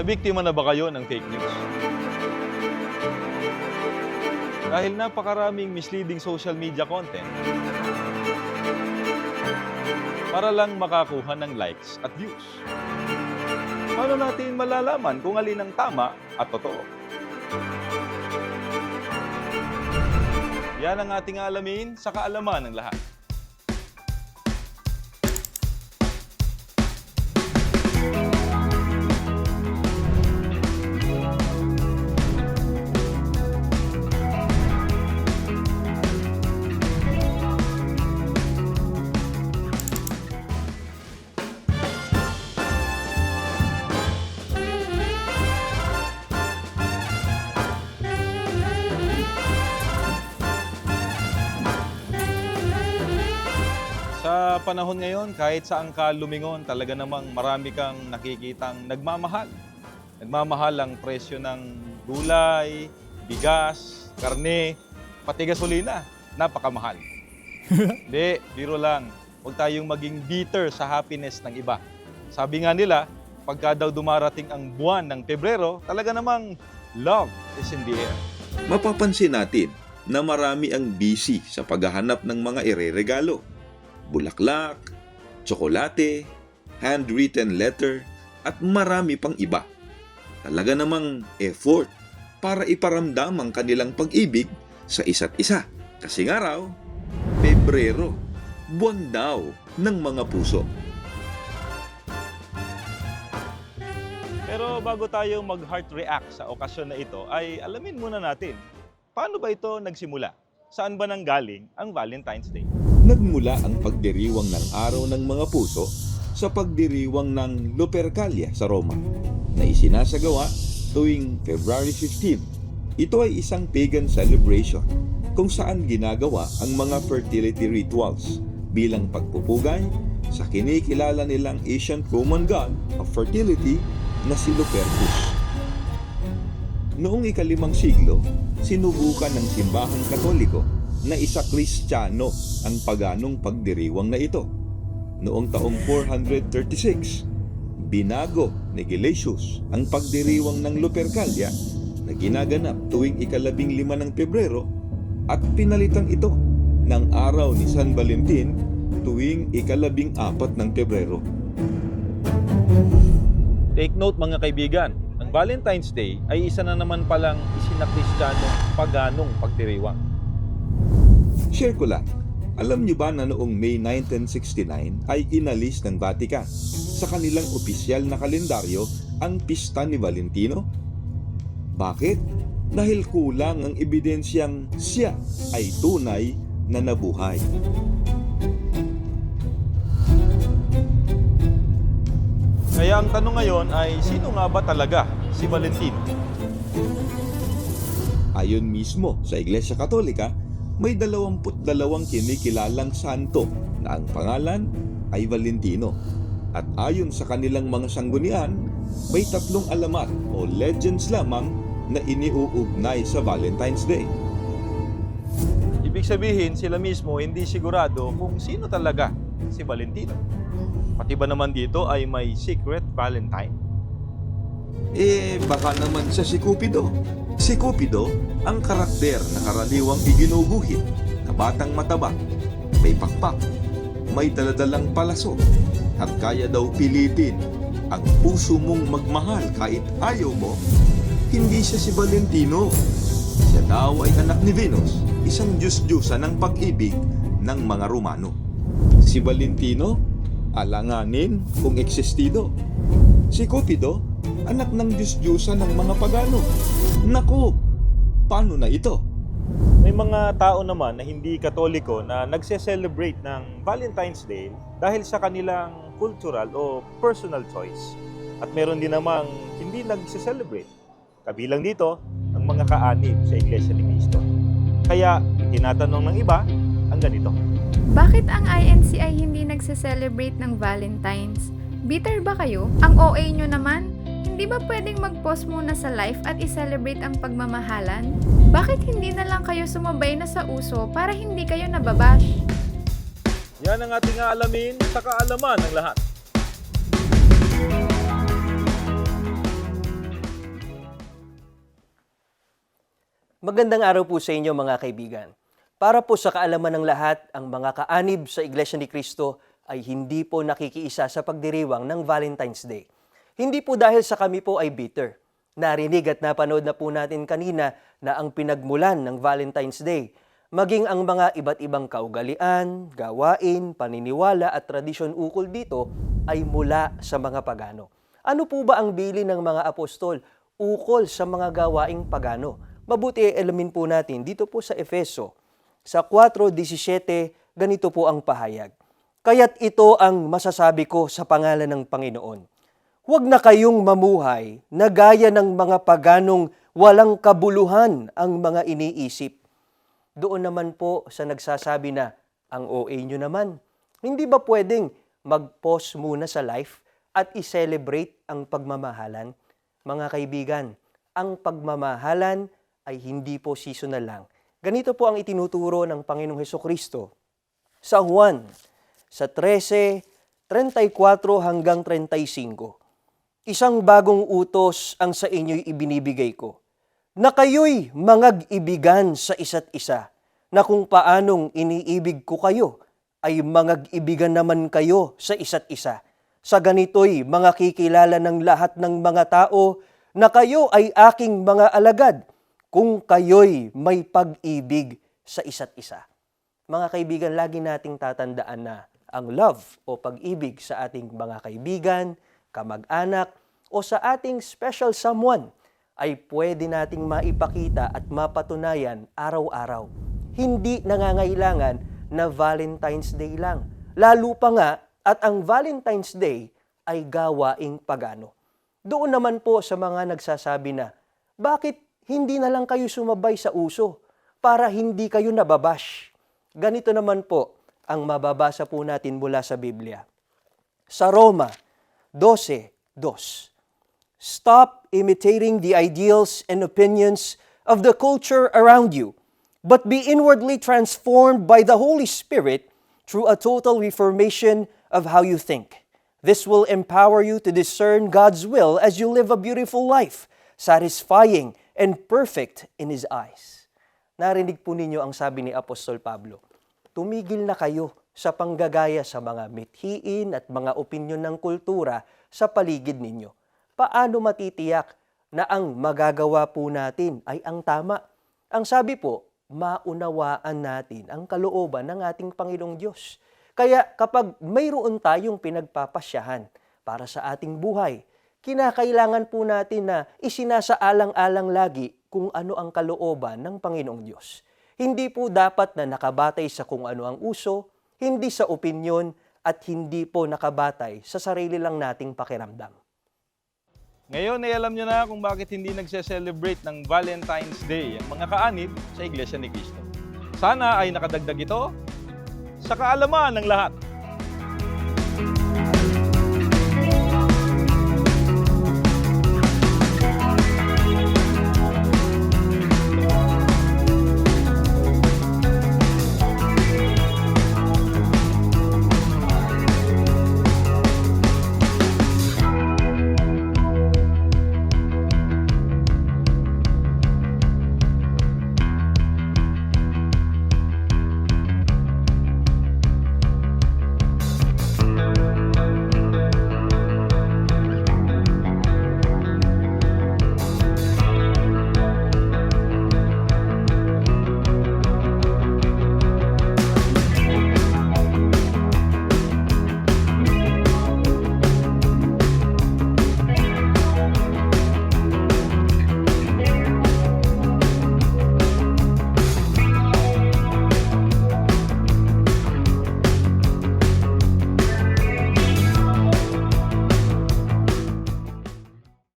Nabiktima na ba kayo ng fake news? Dahil napakaraming misleading social media content para lang makakuha ng likes at views. Paano natin malalaman kung alin ang tama at totoo? Yan ang ating alamin sa kaalaman ng lahat. Sa panahon ngayon, kahit saan ka lumingon, talaga namang marami kang nakikitang nagmamahal. Nagmamahal ang presyo ng gulay, bigas, karne, pati gasolina. Napakamahal. Hindi, biro lang. Huwag tayong maging bitter sa happiness ng iba. Sabi nga nila, pagka daw dumarating ang buwan ng Pebrero, talaga namang love is in the air. Mapapansin natin na marami ang busy sa paghahanap ng mga ireregalo. Bulaklak, tsokolate, handwritten letter, at marami pang iba. Talaga namang effort para iparamdam ang kanilang pag-ibig sa isa't isa. Kasi nga raw, Pebrero, buwan daw ng mga puso. Pero bago tayo mag-heart react sa okasyon na ito, ay alamin muna natin, paano ba ito nagsimula? Saan ba nanggaling ang Valentine's Day? Nagmula ang pagdiriwang ng Araw ng Mga Puso sa pagdiriwang ng Lupercalia sa Roma na isinasagawa tuwing February 15. Ito ay isang pagan celebration kung saan ginagawa ang mga fertility rituals bilang pagpupugay sa kinikilala nilang ancient Roman god of fertility na si Lupercus. Noong ika-5 siglo, sinubukan ng simbahang Katoliko na isa Kristiyano ang paganong pagdiriwang na ito. Noong taong 436, binago ni Gelasius ang pagdiriwang ng Lupercalia na ginaganap tuwing ika-15 ng Pebrero at pinalitan ito ng araw ni San Valentin tuwing ika-14 ng Pebrero. Take note mga kaibigan, ang Valentine's Day ay isa na naman palang isinakristyano paganong pagdiriwang. Share ko lang, alam niyo ba na noong May 1969 ay inalis ng Vatican sa kanilang opisyal na kalendaryo ang pista ni Valentino? Bakit? Dahil kulang ang ebidensyang siya ay tunay na nabuhay. Kaya ang tanong ngayon ay sino nga ba talaga si Valentino? Ayon mismo sa Iglesia Katolika, may 22 kinikilalang santo na ang pangalan ay Valentino. At ayon sa kanilang mga sanggunian, may 3 alamat o legends lamang na iniuugnay sa Valentine's Day. Ibig sabihin sila mismo hindi sigurado kung sino talaga si Valentino. Pati ba naman dito ay may secret Valentine? Baka naman siya si Cupido. Si Cupido, ang karakter na karaniwang iginuguhit na batang mataba, may pakpak, may daladalang palaso, at kaya daw pilitin ang puso mong magmahal kahit ayaw mo. Hindi siya si Valentino. Siya daw ay anak ni Venus, isang Diyos-Diyosa ng pag-ibig ng mga Romano. Si Valentino, alanganin kung existido. Si Cupido, anak ng Diyos-Diyosa ng mga pagano. Naku, paano na ito? May mga tao naman na hindi Katoliko na nagse-celebrate ng Valentine's Day dahil sa kanilang cultural o personal choice. At meron din namang hindi nagse-celebrate. Kabilang dito ang mga kaanib sa Iglesia ni Cristo. Kaya itinatanong ng iba ang ganito. Bakit ang INC ay hindi nagse-celebrate ng Valentine's? Bitter ba kayo? Ang OA nyo naman? Hindi ba pwedeng mag-pause muna sa life at i-celebrate ang pagmamahalan? Bakit hindi na lang kayo sumabay na sa uso para hindi kayo nababash? Yan ang ating aalamin sa kaalaman ng lahat. Magandang araw po sa inyo mga kaibigan. Para po sa kaalaman ng lahat, ang mga kaanib sa Iglesia ni Cristo ay hindi po nakikiisa sa pagdiriwang ng Valentine's Day. Hindi po dahil sa kami po ay bitter. Narinig at napanood na po natin kanina na ang pinagmulan ng Valentine's Day, maging ang mga iba't ibang kaugalian, gawain, paniniwala at tradisyon ukol dito ay mula sa mga pagano. Ano po ba ang bili ng mga apostol ukol sa mga gawaing pagano? Mabuti alamin po natin dito po sa Efeso. Sa 4:17, ganito po ang pahayag. Kaya't ito ang masasabi ko sa pangalan ng Panginoon. Huwag na kayong mamuhay na gaya ng mga paganong walang kabuluhan ang mga iniisip. Doon naman po sa nagsasabi na, ang OA nyo naman, hindi ba pwedeng mag-pause muna sa life at i-celebrate ang pagmamahalan? Mga kaibigan, ang pagmamahalan ay hindi po seasonal lang. Ganito po ang itinuturo ng Panginoong Hesukristo sa Juan, sa 13:34 hanggang 35. Isang bagong utos ang sa inyo'y ibinibigay ko, na kayo'y mangag-ibigan sa isa't isa, na kung paanong iniibig ko kayo, ay mangag-ibigan naman kayo sa isa't isa. Sa ganito'y makikilala ng lahat ng mga tao na kayo ay aking mga alagad, kung kayo'y may pag-ibig sa isa't isa. Mga kaibigan, lagi nating tatandaan na ang love o pag-ibig sa ating mga kaibigan, kamag-anak, o sa ating special someone ay pwede nating maipakita at mapatunayan araw-araw. Hindi nangangailangan na Valentine's Day lang. Lalo pa nga at ang Valentine's Day ay gawaing pagano. Doon naman po sa mga nagsasabi na, bakit hindi na lang kayo sumabay sa uso para hindi kayo nababash? Ganito naman po ang mababasa po natin mula sa Biblia. Sa Roma 12:2. Stop imitating the ideals and opinions of the culture around you, but be inwardly transformed by the Holy Spirit through a total reformation of how you think. This will empower you to discern God's will as you live a beautiful life, satisfying and perfect in His eyes. Narinig po ninyo ang sabi ni Apostol Pablo, tumigil na kayo sa panggagaya sa mga mithiin at mga opinyon ng kultura sa paligid ninyo. Paano matitiyak na ang magagawa po natin ay ang tama? Ang sabi po, maunawaan natin ang kalooban ng ating Panginoong Diyos. Kaya kapag mayroon tayong pinagpapasyahan para sa ating buhay, kinakailangan po natin na isinasaalang-alang lagi kung ano ang kalooban ng Panginoong Diyos. Hindi po dapat na nakabatay sa kung ano ang uso, hindi sa opinyon, at hindi po nakabatay sa sarili lang nating pakiramdam. Ngayon ay alam nyo na kung bakit hindi nagse-celebrate ng Valentine's Day ang mga kaanib sa Iglesia ni Cristo. Sana ay nakadagdag ito sa kaalaman ng lahat.